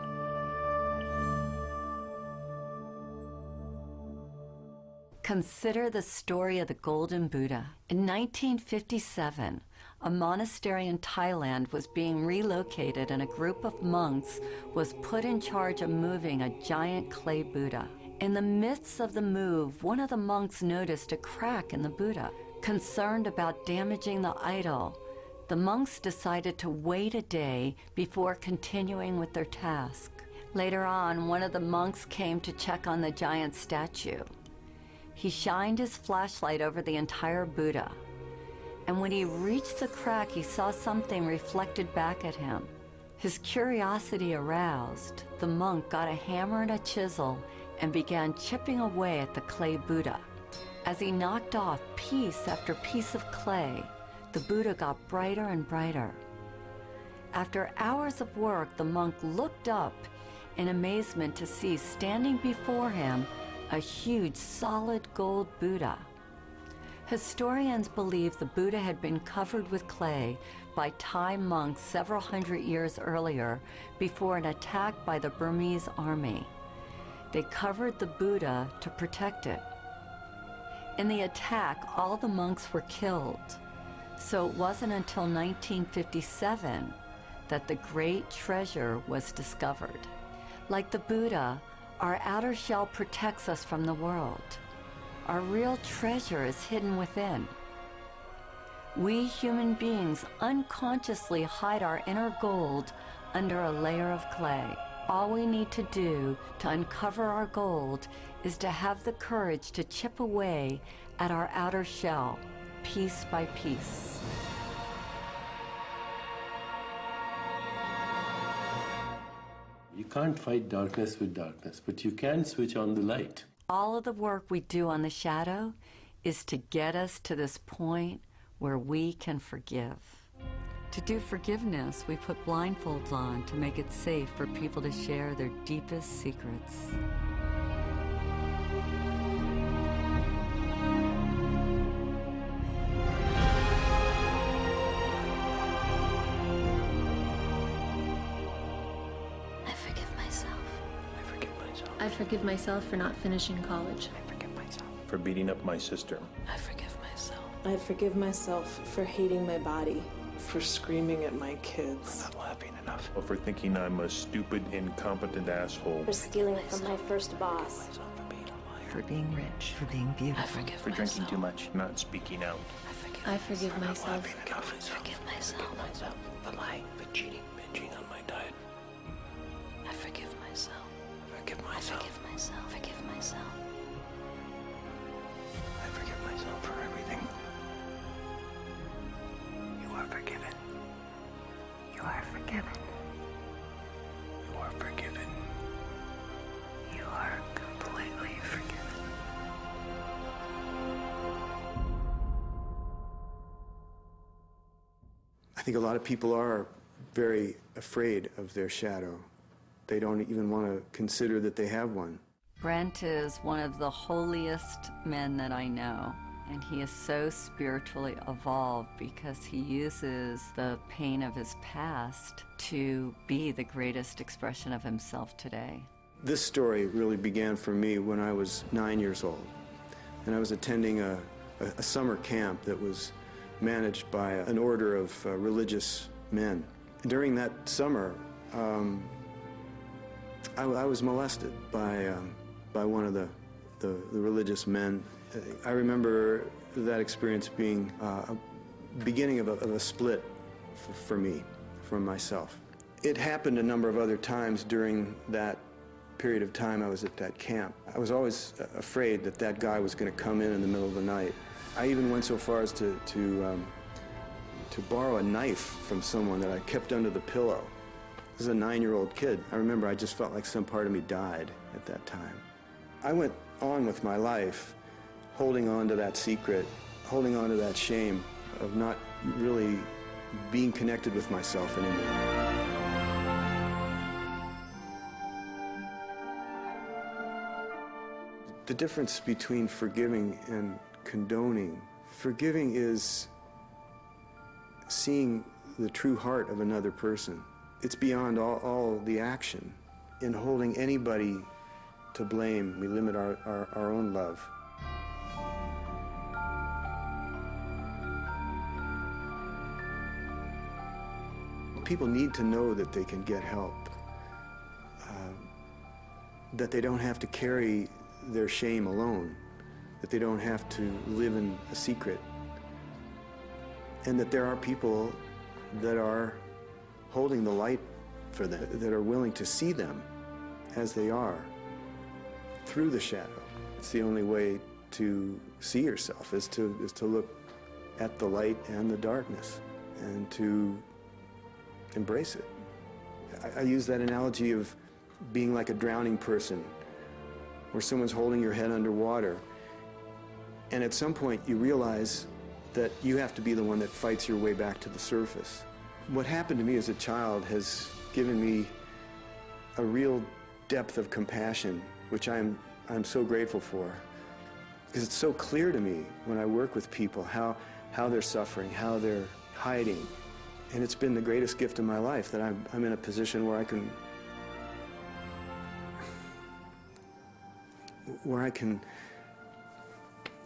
Consider the story of the Golden Buddha. In 1957, a monastery in Thailand was being relocated and a group of monks was put in charge of moving a giant clay Buddha. In the midst of the move, one of the monks noticed a crack in the Buddha. Concerned about damaging the idol, the monks decided to wait a day before continuing with their task. Later on, one of the monks came to check on the giant statue. He shined his flashlight over the entire Buddha, and when he reached the crack, he saw something reflected back at him. His curiosity aroused, the monk got a hammer and a chisel and began chipping away at the clay Buddha. As he knocked off piece after piece of clay, the Buddha got brighter and brighter. After hours of work, the monk looked up in amazement to see standing before him a huge solid gold Buddha. Historians believe the Buddha had been covered with clay by Thai monks several hundred years earlier before an attack by the Burmese army. They covered the Buddha to protect it. In the attack, all the monks were killed. So it wasn't until 1957 that the great treasure was discovered. Like the Buddha, our outer shell protects us from the world. Our real treasure is hidden within. We human beings unconsciously hide our inner gold under a layer of clay. All we need to do to uncover our gold is to have the courage to chip away at our outer shell, piece by piece. You can't fight darkness with darkness, but you can switch on the light. All of the work we do on the shadow is to get us to this point where we can forgive. To do forgiveness, we put blindfolds on to make it safe for people to share their deepest secrets. I forgive myself for not finishing college. I forgive myself for beating up my sister. I forgive myself. I forgive myself for hating my body. For screaming at my kids. For not laughing enough. Or for thinking I'm a stupid, incompetent asshole. For stealing from my first boss. For being rich. For being beautiful. For drinking too much. Not speaking out. I forgive myself. I forgive myself. The lying, the cheating, binging on my diet. I forgive myself. Forgive myself. Forgive myself. Forgive myself. I forgive myself for everything. forgiven. You are forgiven. You are completely forgiven. I think a lot of people are very afraid of their shadow. They don't even want to consider that they have one. Brent is one of the holiest men that I know, and he is so spiritually evolved because he uses the pain of his past to be the greatest expression of himself today. This story really began for me when I was 9 years old, and I was attending a summer camp that was managed by an order of religious men. During that summer, I was molested by one of the religious men. I remember that experience being a beginning of a split for me, from myself. It happened a number of other times during that period of time I was at that camp. I was always afraid that that guy was going to come in the middle of the night. I even went so far as to borrow a knife from someone that I kept under the pillow. This is a 9-year-old kid. I remember I just felt like some part of me died at that time. I went on with my life, holding on to that secret, holding on to that shame of not really being connected with myself anymore. The difference between forgiving and condoning. Forgiving is seeing the true heart of another person. It's beyond all the action. In holding anybody to blame, we limit our own love. People need to know that they can get help, that they don't have to carry their shame alone, that they don't have to live in a secret, and that there are people that are holding the light for them, that are willing to see them as they are through the shadow. It's the only way to see yourself, is to look at the light and the darkness and to embrace it. I use that analogy of being like a drowning person, where someone's holding your head underwater, and at some point you realize that you have to be the one that fights your way back to the surface. What happened to me as a child has given me a real depth of compassion, which I'm so grateful for, because it's so clear to me when I work with people how they're suffering, how they're hiding. And it's been the greatest gift of my life that I'm in a position where I can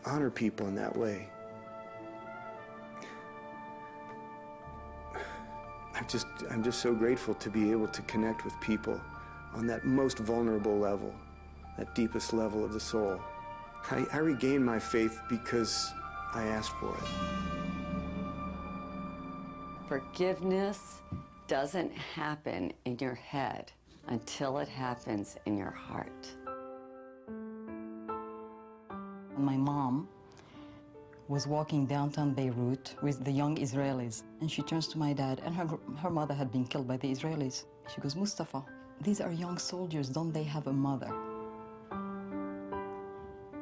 honor people in that way. I'm just so grateful to be able to connect with people on that most vulnerable level, that deepest level of the soul. I regained my faith because I asked for it. Forgiveness doesn't happen in your head until it happens in your heart. My mom was walking downtown Beirut with the young Israelis, and she turns to my dad, and her mother had been killed by the Israelis. She goes, "Mustafa, these are young soldiers, don't they have a mother?"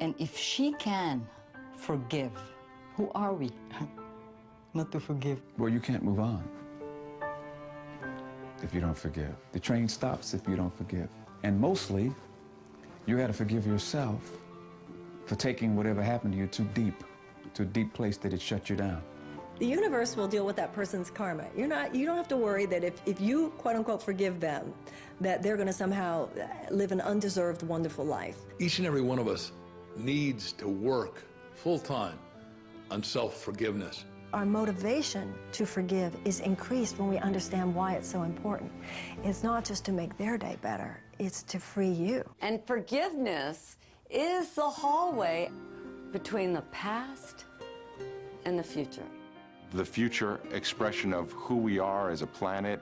And if she can forgive, who are we not to forgive? Well, you can't move on if you don't forgive. The train stops if you don't forgive. And mostly, you got to forgive yourself for taking whatever happened to you too deep, to a deep place that it shut you down. The universe will deal with that person's karma. You don't have to worry that if you, quote unquote, forgive them, that they're going to somehow live an undeserved, wonderful life. Each and every one of us needs to work full-time on self-forgiveness. Our motivation to forgive is increased when we understand why it's so important. It's not just to make their day better, it's to free you. And forgiveness is the hallway between the past and the future. The future expression of who we are as a planet,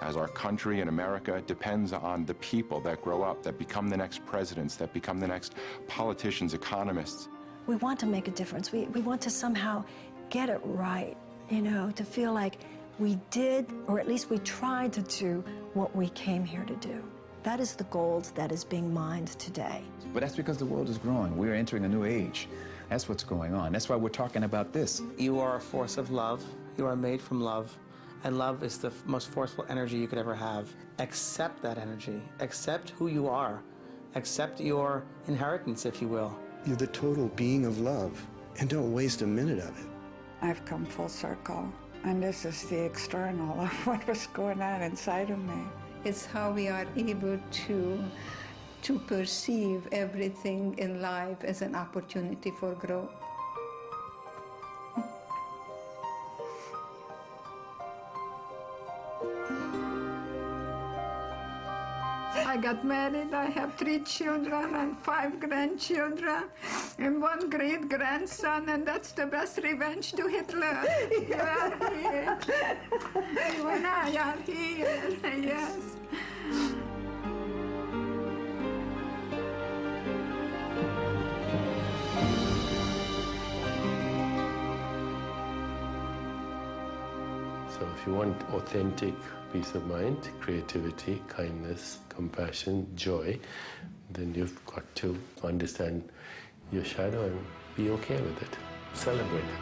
as our country in America, depends on the people that grow up, that become the next presidents, that become the next politicians, economists. We want to make a difference. We want to somehow get it right, to feel like we did, or at least we tried to do, what we came here to do. That is the gold that is being mined today. But that's because the world is growing. We're entering a new age. That's what's going on. That's why we're talking about this. You are a force of love. You are made from love. And love is the most forceful energy you could ever have. Accept that energy. Accept who you are. Accept your inheritance, if you will. You're the total being of love, and don't waste a minute of it. I've come full circle, and this is the external of what was going on inside of me. It's how we are able to perceive everything in life as an opportunity for growth. I got married, I have 3 children and 5 grandchildren and 1 great-grandson, and that's the best revenge to Hitler. You are here. You and I are here, yes. So if you want authentic peace of mind, creativity, kindness, compassion, joy, then you've got to understand your shadow and be okay with it. Celebrate it.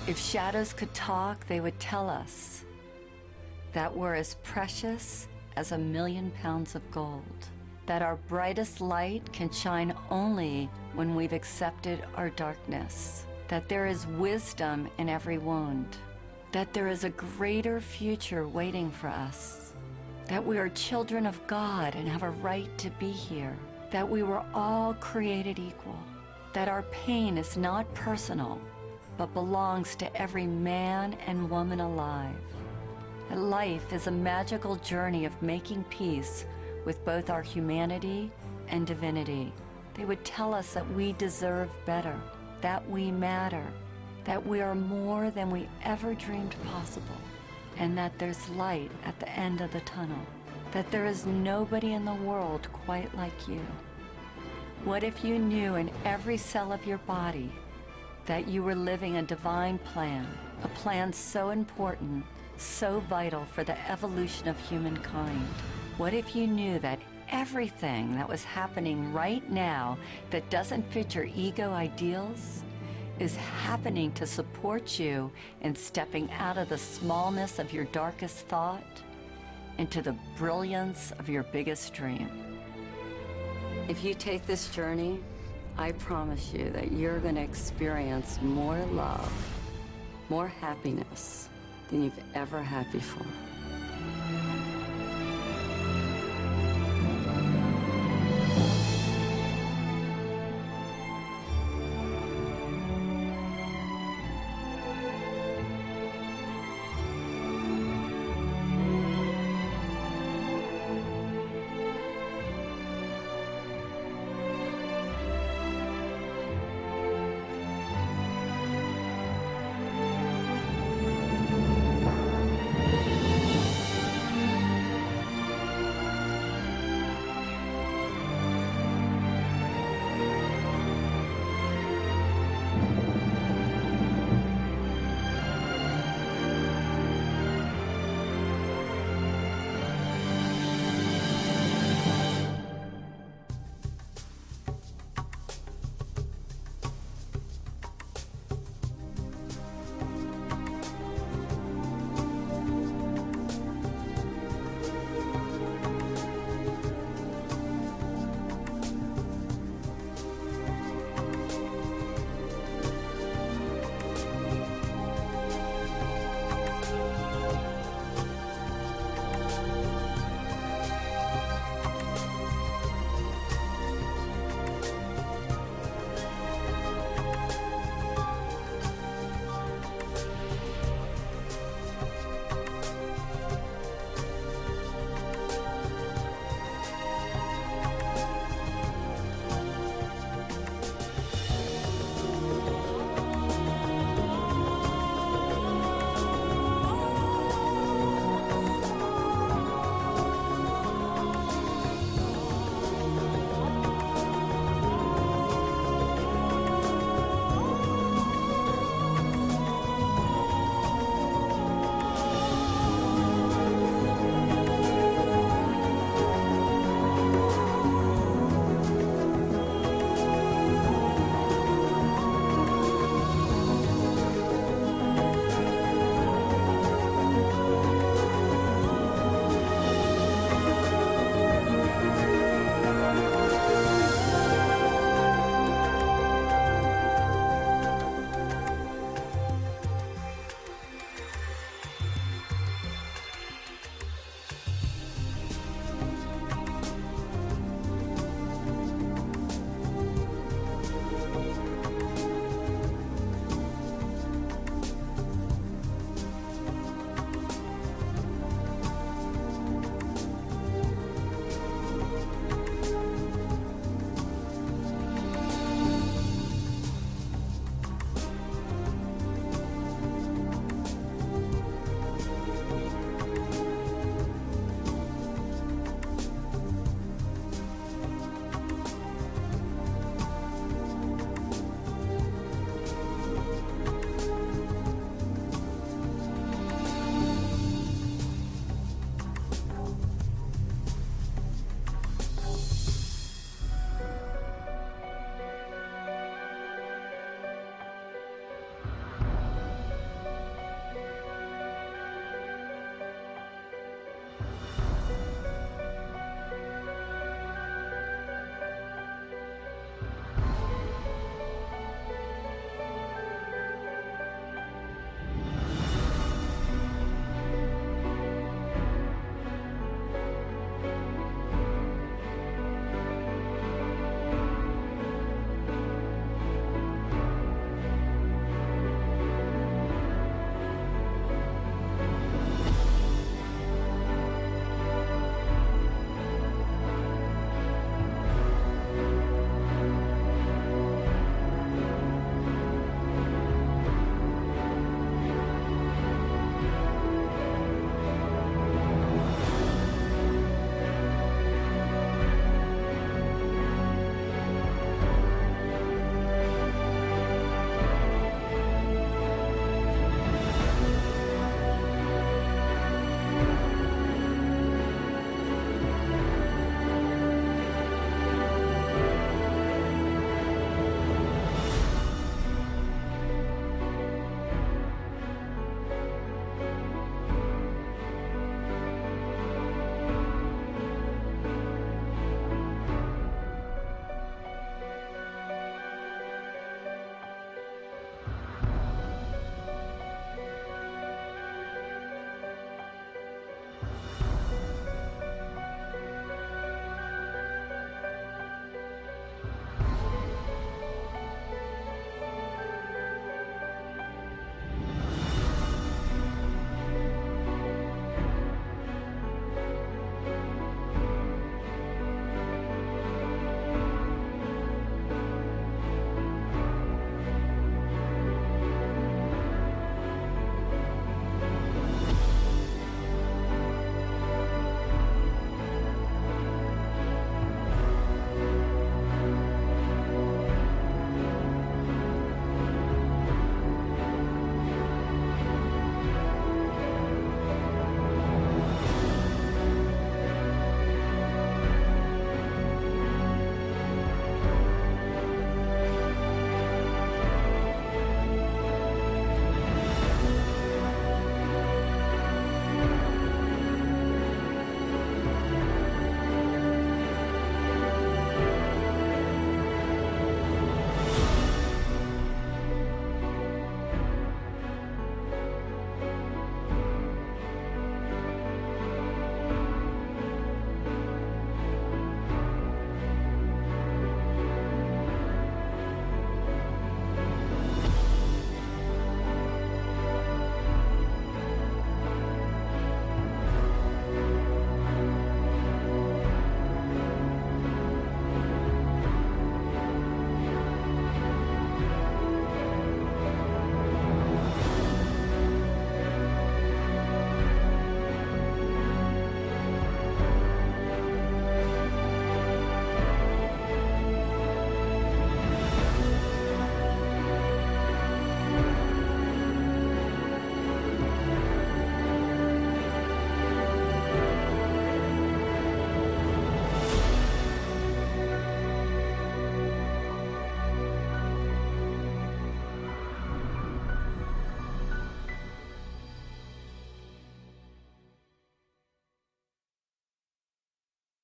If shadows could talk, they would tell us that we're as precious as 1,000,000 pounds of gold, that our brightest light can shine only when we've accepted our darkness, that there is wisdom in every wound, that there is a greater future waiting for us, that we are children of God and have a right to be here, that we were all created equal, that our pain is not personal, but belongs to every man and woman alive, that life is a magical journey of making peace with both our humanity and divinity. They would tell us that we deserve better, that we matter, that we are more than we ever dreamed possible, and that there's light at the end of the tunnel, that there is nobody in the world quite like you. What if you knew in every cell of your body that you were living a divine plan, a plan so important, so vital for the evolution of humankind? What if you knew that everything that was happening right now that doesn't fit your ego ideals is happening to support you in stepping out of the smallness of your darkest thought into the brilliance of your biggest dream? If you take this journey, I promise you that you're going to experience more love, more happiness than you've ever had before.